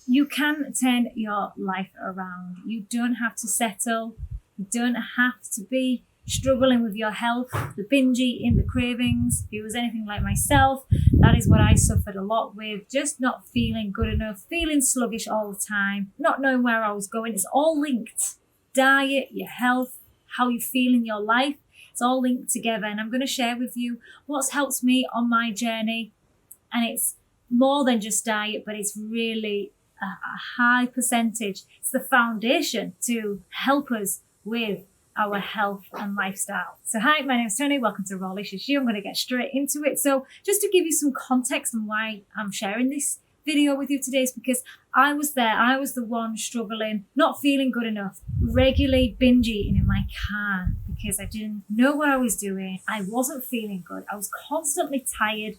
You can turn your life around. You don't have to settle. You don't have to be struggling with your health, the binge eating, the cravings. If it was anything like myself, that is what I suffered a lot with. Just not feeling good enough, feeling sluggish all the time, not knowing where I was going. It's all linked. Diet, your health, how you feel in your life. It's all linked together. And I'm going to share with you what's helped me on my journey. And it's more than just diet, but it's really a high percentage. It's the foundation to help us with our health and lifestyle. So hi, my name is Toni. Welcome to Rawlicious. I'm going to get straight into it. So just to give you some context on why I'm sharing this video with you today is because I was there. I was the one struggling, not feeling good enough, regularly binge eating in my car because I didn't know what I was doing. I wasn't feeling good. I was constantly tired.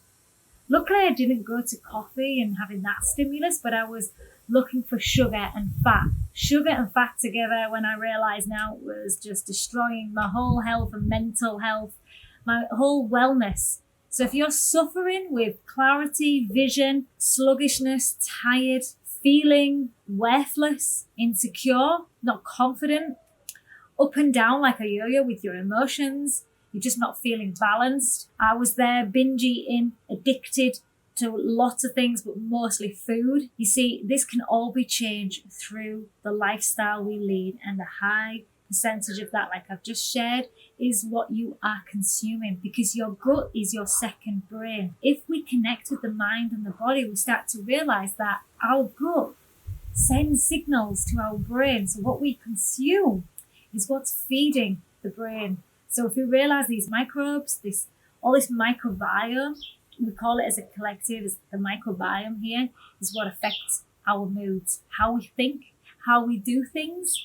Luckily, I didn't go to coffee and having that stimulus, but I was looking for sugar and fat. Sugar and fat together, when I realised now, was just destroying my whole health and mental health, my whole wellness. So if you're suffering with clarity, vision, sluggishness, tired, feeling worthless, insecure, not confident, up and down like a yo-yo with your emotions, you're just not feeling balanced. I was there binge eating, addicted to lots of things, but mostly food. You see, this can all be changed through the lifestyle we lead, and a high percentage of that, like I've just shared, is what you are consuming, because your gut is your second brain. If we connect with the mind and the body, we start to realize that our gut sends signals to our brain. So what we consume is what's feeding the brain. So if we realize these microbes, all this microbiome, we call it as a collective, is the microbiome here, is what affects our moods, how we think, how we do things.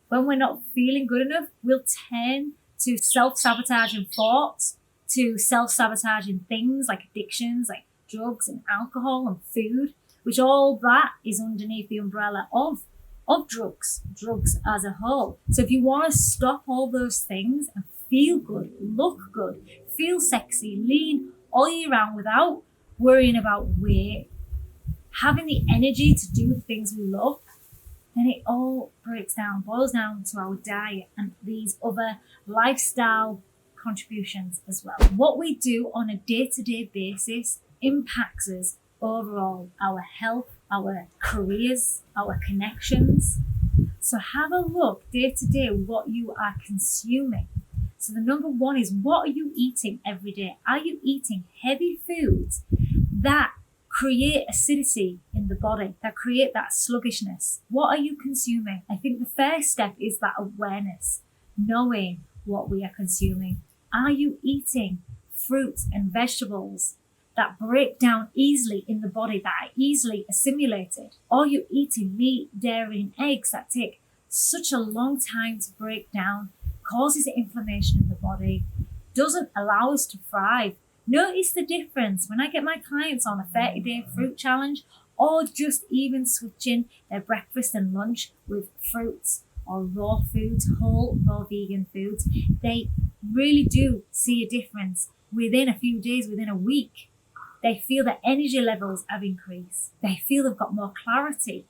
When we're not feeling good enough, we'll turn to self-sabotaging thoughts, to self-sabotaging things like addictions, like drugs and alcohol and food, which all that is underneath the umbrella of drugs as a whole. So if you want to stop all those things and feel good, look good, feel sexy, lean all year round without worrying about weight, having the energy to do the things we love, then it all boils down to our diet and these other lifestyle contributions as well. What we do on a day-to-day basis impacts us overall, our health, our careers, our connections. So have a look day to day what you are consuming. So the number one is, what are you eating every day? Are you eating heavy foods that create acidity in the body, that create that sluggishness? What are you consuming? I think the first step is that awareness, knowing what we are consuming. Are you eating fruits and vegetables that break down easily in the body, that are easily assimilated? Are you eating meat, dairy, and eggs that take such a long time to break down, causes inflammation in the body, doesn't allow us to thrive? Notice the difference when I get my clients on a 30-day fruit challenge, or just even switching their breakfast and lunch with fruits or raw foods, whole raw vegan foods. They really do see a difference within a few days, within a week. They feel their energy levels have increased. They feel they've got more clarity.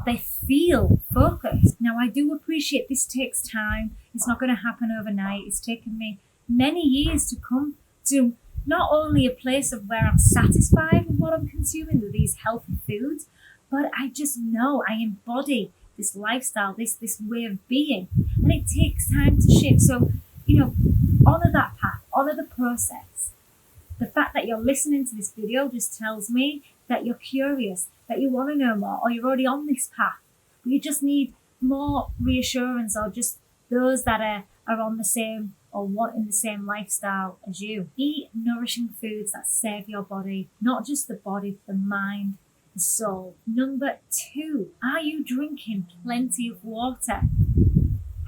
They feel focused. Now, I do appreciate this takes time. It's not going to happen overnight. It's taken me many years to come to not only a place of where I'm satisfied with what I'm consuming, with these healthy foods, but I just know I embody this lifestyle, this way of being. And it takes time to shift. So, honor that path, honor the process. The fact that you're listening to this video just tells me that you're curious, that you want to know more, or you're already on this path, but you just need more reassurance, or just those that are on the same or wanting the same lifestyle as you. Eat nourishing foods that serve your body, not just the body, the mind, the soul. Number two, are you drinking plenty of water?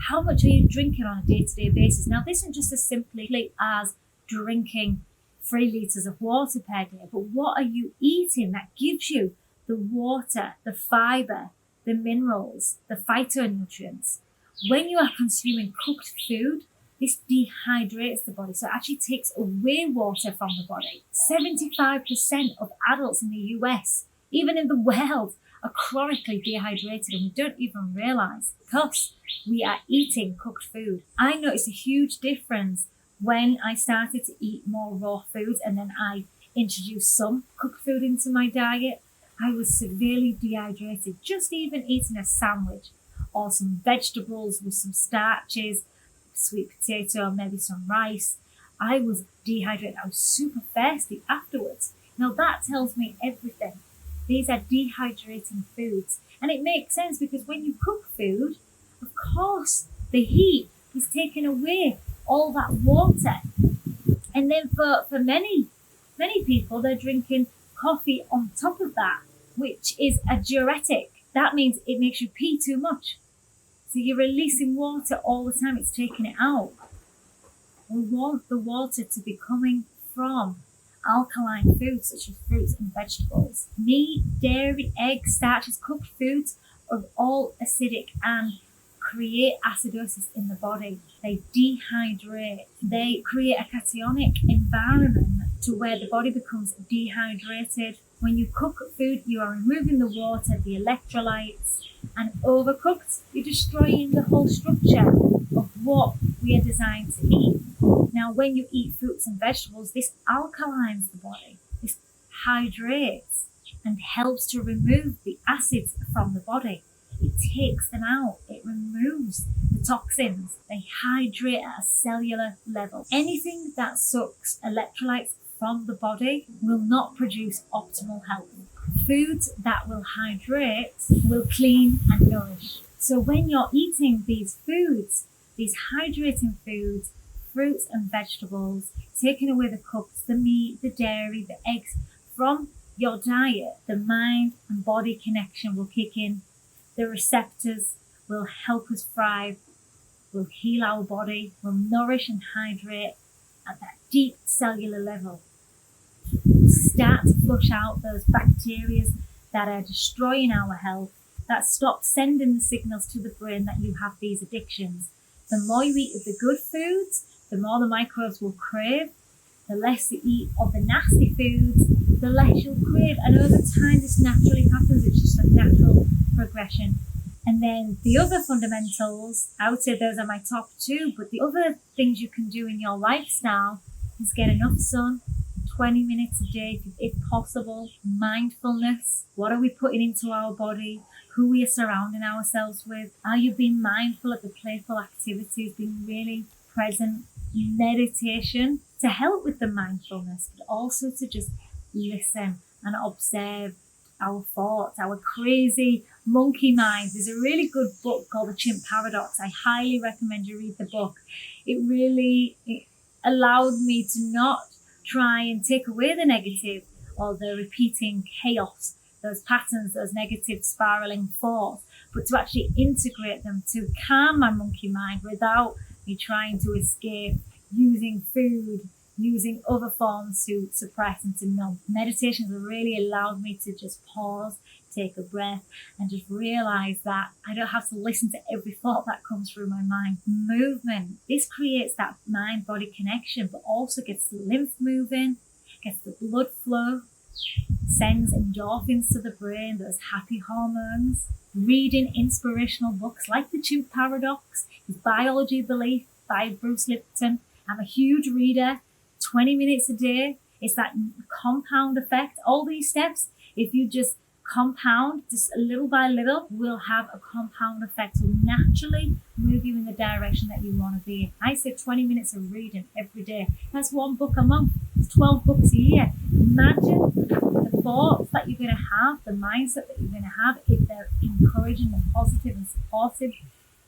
How much are you drinking on a day-to-day basis? Now, this isn't just as simply as drinking 3 litres of water per day, but what are you eating that gives you the water, the fibre, the minerals, the phytonutrients? When you are consuming cooked food, this dehydrates the body, so it actually takes away water from the body. 75% of adults in the US, even in the world, are chronically dehydrated and we don't even realize because we are eating cooked food. I noticed a huge difference when I started to eat more raw foods and then I introduced some cooked food into my diet. I was severely dehydrated, just even eating a sandwich or some vegetables with some starches, sweet potato, maybe some rice. I was dehydrated. I was super thirsty afterwards. Now that tells me everything. These are dehydrating foods. And it makes sense because when you cook food, of course, the heat is taking away all that water. And then for many people, they're drinking coffee on top of that, which is a diuretic. That means it makes you pee too much. So you're releasing water all the time. It's taking it out. We want the water to be coming from alkaline foods such as fruits and vegetables. Meat, dairy, eggs, starches, cooked foods are all acidic and create acidosis in the body. They dehydrate. They create a cationic environment to where the body becomes dehydrated. When you cook food, you are removing the water, the electrolytes, and overcooked, you're destroying the whole structure of what we are designed to eat. Now, when you eat fruits and vegetables, this alkalines the body. This hydrates and helps to remove the acids from the body. It takes them out. It removes the toxins. They hydrate at a cellular level. Anything that sucks electrolytes from the body will not produce optimal health. Foods that will hydrate will clean and nourish. So when you're eating these foods, these hydrating foods, fruits and vegetables, taking away the cooks, the meat, the dairy, the eggs from your diet, the mind and body connection will kick in. The receptors will help us thrive, will heal our body, will nourish and hydrate at that deep cellular level. Start to flush out those bacteria that are destroying our health, that stop sending the signals to the brain that you have these addictions. The more you eat of the good foods, the more the microbes will crave. The less you eat of the nasty foods, the less you'll crave. And over time, this naturally happens. It's just a natural progression. And then the other fundamentals, I would say those are my top two, but the other things you can do in your lifestyle is get enough sun, 20 minutes a day if possible. Mindfulness. What are we putting into our body? Who we are surrounding ourselves with? Are you being mindful of the playful activities, being really present? Meditation to help with the mindfulness, but also to just listen and observe our thoughts, our crazy monkey minds. There's a really good book called The Chimp Paradox. I highly recommend you read the book. It allowed me to not try and take away the negative or the repeating chaos, those patterns, those negative spiraling thoughts, but to actually integrate them to calm my monkey mind without me trying to escape using food, using other forms to suppress and to numb. Meditations have really allowed me to just pause, take a breath, and just realize that I don't have to listen to every thought that comes through my mind. Movement. This creates that mind-body connection, but also gets the lymph moving, gets the blood flow, sends endorphins to the brain, those happy hormones. Reading inspirational books like The Chimp Paradox, his Biology Belief by Bruce Lipton. I'm a huge reader, 20 minutes a day. It's that compound effect. All these steps, if you just compound just little by little, will have a compound effect. Will naturally move you in the direction that you want to be. I say 20 minutes of reading every day. That's one book a month. It's 12 books a year. Imagine the thoughts that you're going to have, the mindset that you're going to have if they're encouraging and positive and supportive,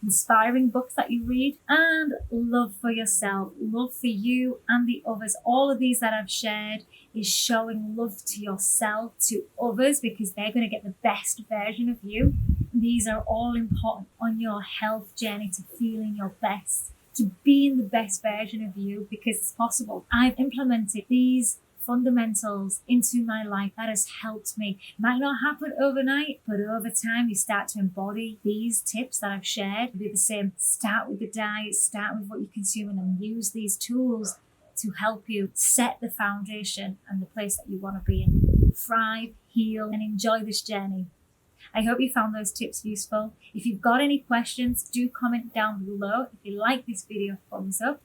inspiring books that you read. And love for yourself, love for you and the others. All of these that I've shared is showing love to yourself, to others, because they're going to get the best version of you. These are all important on your health journey to feeling your best, to being the best version of you, because it's possible. I've implemented these fundamentals into my life. That has helped me. It might not happen overnight, but over time you start to embody these tips that I've shared. Do the same. Start with the diet, start with what you're consuming, and use these tools to help you set the foundation and the place that you want to be in. Thrive, heal, and enjoy this journey. I hope you found those tips useful. If you've got any questions, do comment down below. If you like this video, thumbs up.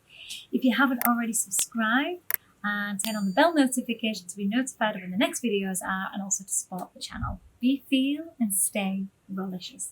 If you haven't already, subscribe and turn on the bell notification to be notified of when the next videos are, and also to support the channel. Be, feel and stay Rawlicious.